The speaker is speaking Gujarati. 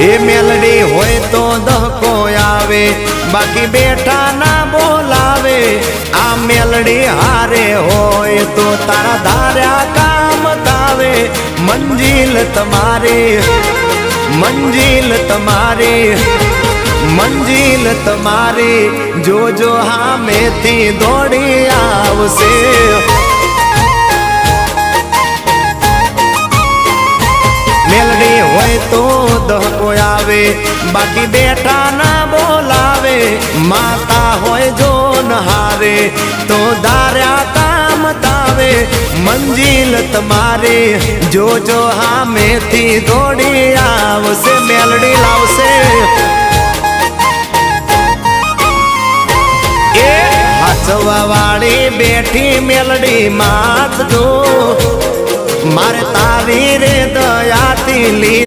એ મેલડી હોય તો દહકો આવે, બાકી બેઠા ના બોલાવે। આ મેલડી હારે હોય તો તારા ધાર્યા કામ તાવે। મંજિલ તમારી, મંજિલ તમારી, મંજિલ તમારી, જોજો હામેથી દોડી આવશે। મેલડી હોય તો દહકો આવે, બાકી બેઠા ના બોલાવે। માતા હોય જો નહારે તો ધાર્યા કામ તાવે। મંજિલ તમારી, જોજો હામેથી દોડી આવશે। મેલડી લાવશે। એ હાચવા વાળી બેઠી મેલડી માત જો, મારે તારી રે દયાથી લી